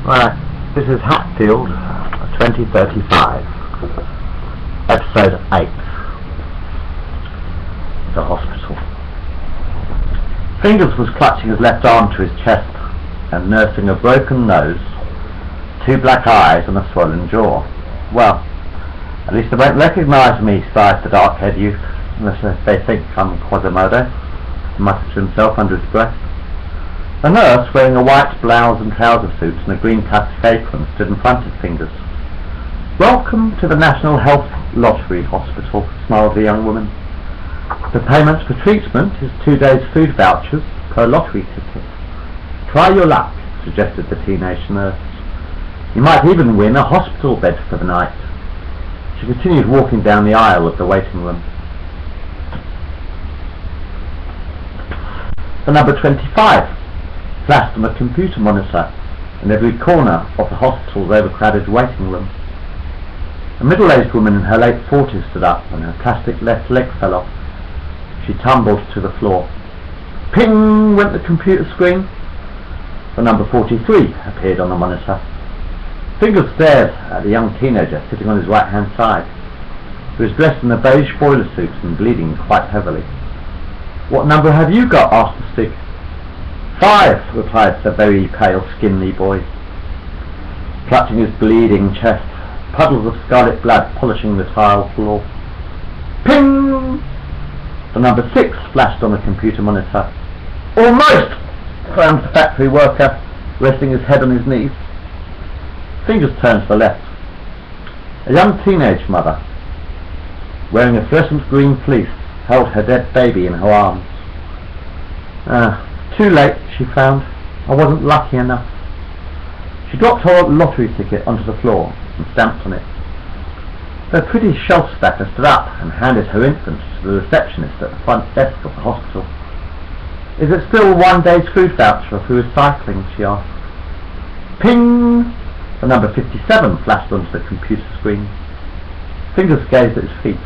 Right, this is Hatfield 2035, episode 8, the hospital. Fingers was clutching his left arm to his chest and nursing a broken nose, 2 black eyes and a swollen jaw. Well, at least they won't recognise me, sighed the dark-haired youth, unless they think I'm Quasimodo, he muttered to himself under his breath. A nurse, wearing a white blouse and trouser suit and a green plastic apron, stood in front of Fingers. "Welcome to the National Health Lottery Hospital," smiled the young woman. "The payment for treatment is 2 days' food vouchers per lottery ticket. Try your luck," suggested the teenage nurse. "You might even win a hospital bed for the night." She continued walking down the aisle of the waiting room. The number 25 flashed on a computer monitor in every corner of the hospital's overcrowded waiting room. A middle-aged woman in her late 40s stood up and her plastic left leg fell off. She tumbled to the floor. Ping went the computer screen. The number 43 appeared on the monitor. Fingers stared at the young teenager sitting on his right-hand side. He was dressed in a beige boiler suit and bleeding quite heavily. "What number have you got?" asked the stick. 5, replied the very pale, skinny boy, clutching his bleeding chest, puddles of scarlet blood polishing the tile floor. Ping! The number 6 flashed on the computer monitor. "Almost!" frowned the factory worker, resting his head on his knees. Fingers turned to the left. A young teenage mother, wearing a fluorescent green fleece, held her dead baby in her arms. Too late, she frowned. I wasn't lucky enough. She dropped her lottery ticket onto the floor and stamped on it. The pretty shelf stacker stood up and handed her infant to the receptionist at the front desk of the hospital. "Is it still 1 day's food voucher for recycling?" she asked. Ping! The number 57 flashed onto the computer screen. Fingers gazed at his feet.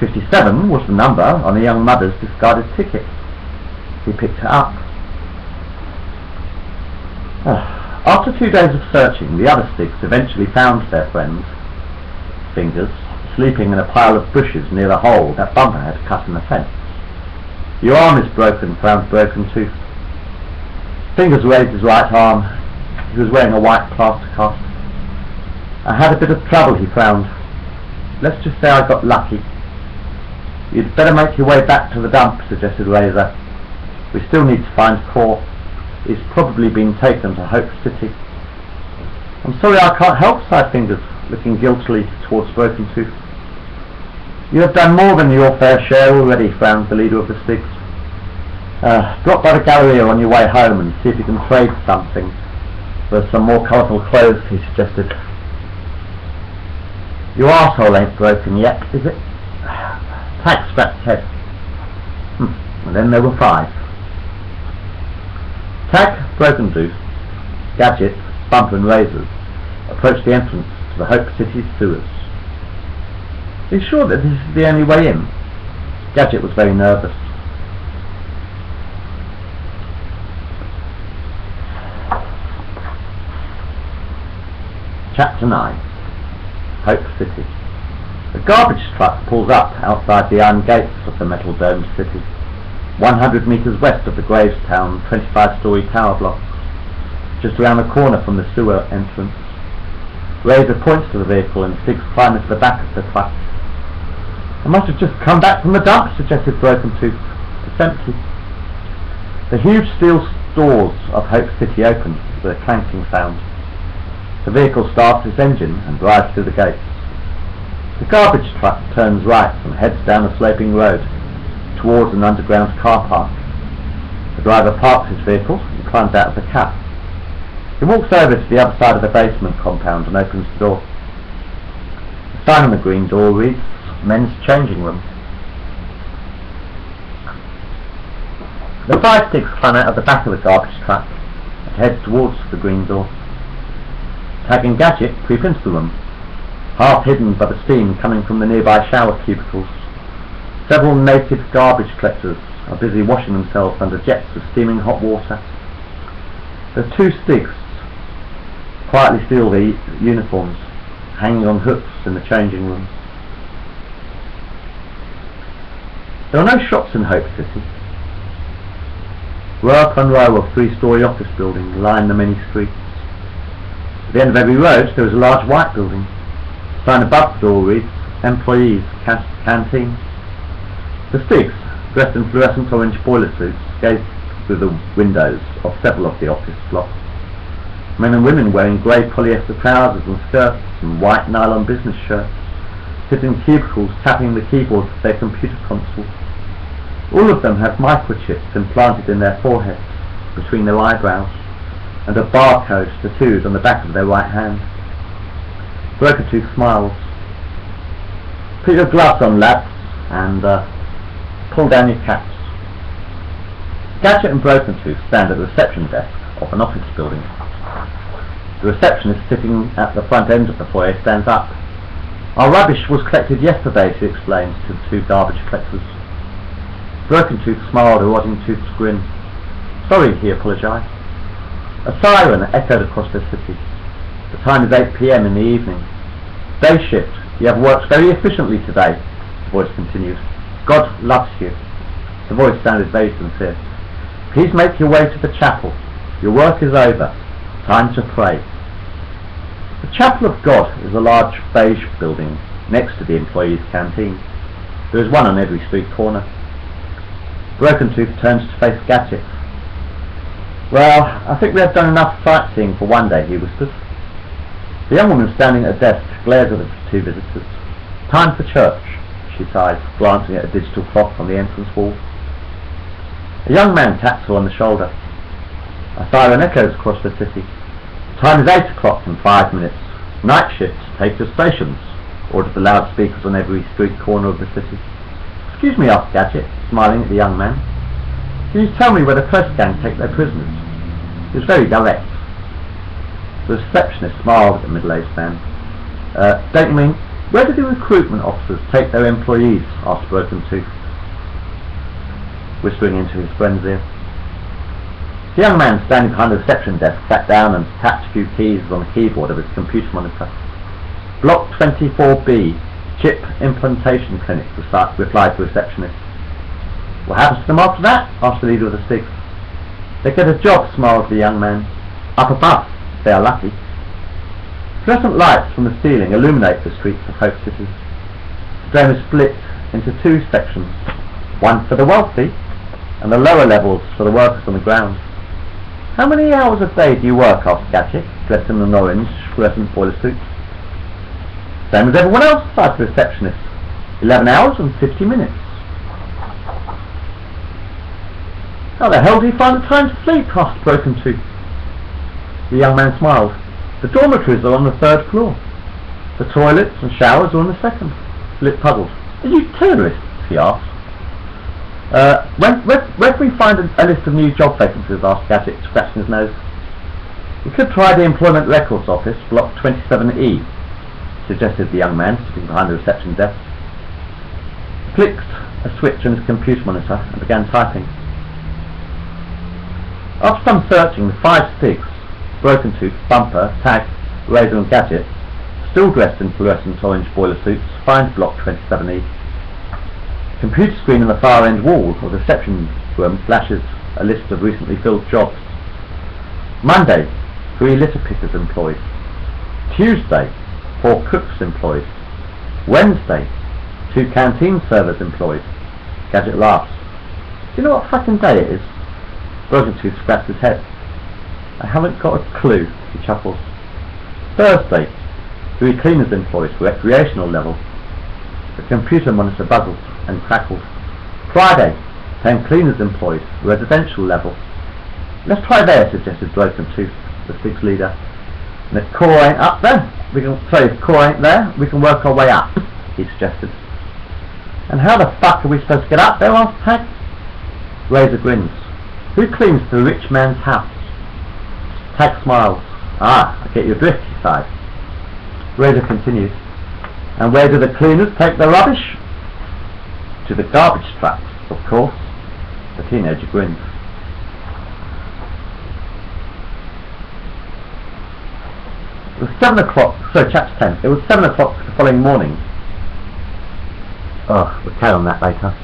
57 was the number on a young mother's discarded ticket. He picked her up. After 2 days of searching, the other sticks eventually found their friend, Fingers, sleeping in a pile of bushes near the hole that Bumper had cut in the fence. "Your arm is broken," frowned Broken Tooth. Fingers raised his right arm. He was wearing a white plaster cast. "I had a bit of trouble," he frowned. "Let's just say I got lucky." "You'd better make your way back to the dump," suggested Razor. "We still need to find Core. He's probably been taken to Hope City." "I'm sorry I can't help," sighed Fingers, looking guiltily towards Broken Tooth. "You have done more than your fair share already," frowned the leader of the sticks. "Drop by the Galleria on your way home and see if you can trade something for some more colourful clothes," he suggested. "Your arsehole ain't broken yet, is it?" Tag scratched his head. And then there were 5. Tag, Broken Tooth, Gadget, Bumper and Razors approached the entrance to the Hope City sewers. "Are you sure that this is the only way in?" Gadget was very nervous. Chapter 9. Hope City. The garbage truck pulls up outside the iron gates of the metal-domed city, 100 metres west of the Gravestown 25-storey tower blocks, just around the corner from the sewer entrance. Razor points to the vehicle and Sticks climb into the back of the truck. "I must have just come back from the dump," suggested Broken Tooth. "It's empty." The huge steel doors of Hope City open with a clanking sound. The vehicle starts its engine and drives through the gates. The garbage truck turns right and heads down a sloping road towards an underground car park. The driver parks his vehicle and climbs out of the cab. He walks over to the other side of the basement compound and opens the door. The sign on the green door reads, "Men's Changing Room." The 5 sticks climb out of the back of the garbage truck and head towards the green door. Tag and Gadget creep into the room, half hidden by the steam coming from the nearby shower cubicles. Several native garbage collectors are busy washing themselves under jets of steaming hot water. The 2 sticks quietly steal their uniforms, hanging on hooks in the changing rooms. There are no shops in Hope City. Row upon row of three-storey office buildings line the many streets. At the end of every road there is a large white building. The sign above the door reads, Employees, Canteen. The Stigs, dressed in fluorescent orange boiler suits, gaze through the windows of several of the office blocks. Men and women wearing grey polyester trousers and skirts and white nylon business shirts sit in cubicles tapping the keyboards of their computer consoles. All of them have microchips implanted in their foreheads, between their eyebrows, and a barcode tattooed on the back of their right hand. Brokertooth smiles. Put your gloves on, lads, and pull down your caps. Gadget and Brokertooth stand at the reception desk of an office building. The receptionist sitting at the front end of the foyer stands up. Our rubbish was collected yesterday, she explains to the two garbage collectors. Brokertooth smiled a rotting toothed grin. Sorry, he apologised. A siren echoed across the city. The time is 8 p.m. in the evening. Day shift. You have worked very efficiently today, the voice continued. God loves you. The voice sounded very sincere. Please make your way to the chapel. Your work is over. Time to pray. The Chapel of God is a large beige building next to the employees' canteen. There is one on every street corner. Brokertooth turns to face Gadget. Well, I think we have done enough sightseeing for one day, he whispers. The young woman standing at a desk glares at the two visitors. Time for church, she sighs, glancing at a digital clock on the entrance wall. A young man taps her on the shoulder. A siren echoes across the city. The time is 8 o'clock in 5 minutes. Night shifts take your stations, ordered the loudspeakers on every street corner of the city. Excuse me, asked Gadget, smiling at the young man. Can you tell me where the press gang take their prisoners? He was very direct. The receptionist smiled at the middle-aged man. Don't you mean, where do the recruitment officers take their employees? Asked Brokertooth, whispering into his friend's ear. The young man standing behind the reception desk sat down and tapped a few keys on the keyboard of his computer monitor. Block 24B, Chip Implantation Clinic, replied the receptionist. What happens to them after that? Asked the leader of the Stigs. They get a job, smiled the young man. Up above, if they are lucky. Fluorescent lights from the ceiling illuminate the streets of Hope City. The dome is split into two sections, one for the wealthy and the lower levels for the workers on the ground. How many hours a day do you work? Asked Gadget, dressed in an orange fluorescent boiler suit. Same as everyone else, sighed the receptionist. 11 hours and 50 minutes. How the hell do you find the time to sleep? Asked Brokertooth. The young man smiled. The dormitories are on the 3rd floor. The toilets and showers are on the 2nd. Philip puzzled. Are you terrorists? He asked. Where can we find a list of new job vacancies? Asked Gadget, scratching his nose. We could try the Employment Records Office, Block 27E, suggested the young man sitting behind the reception desk. He clicked a switch on his computer monitor and began typing. After some searching, the 5 Stigs, Brokertooth, Bumper, Tag, Razor and Gadget, still dressed in fluorescent orange boiler suits, find Block 27E. The computer screen on the far end wall of the reception room flashes a list of recently filled jobs. Monday, 3 litter pickers employed. Tuesday, 4 cooks employed. Wednesday, 2 canteen servers employed. Gadget laughs. Do you know what fucking day it is? Brokertooth scratched his head. I haven't got a clue, he chuckles. Thursday, 3 cleaners employed, recreational level. The computer monitor buzzed and crackled. Friday, 10 cleaners employed, residential level. Let's try there, suggested Brokertooth, the Stigs leader. And if core ain't up there, if core ain't there, we can work our way up, he suggested. And how the fuck are we supposed to get up there? Asked Tag. Razor grins. Who cleans the rich man's house? Tag smiles. Ah, I get your drift, he sighed. Razor continued. And where do the cleaners take their rubbish? To the garbage trucks, of course. The teenager grins. It was 7 o'clock, sorry, chapter 10. It was 7 o'clock the following morning. Oh, we'll carry on that later.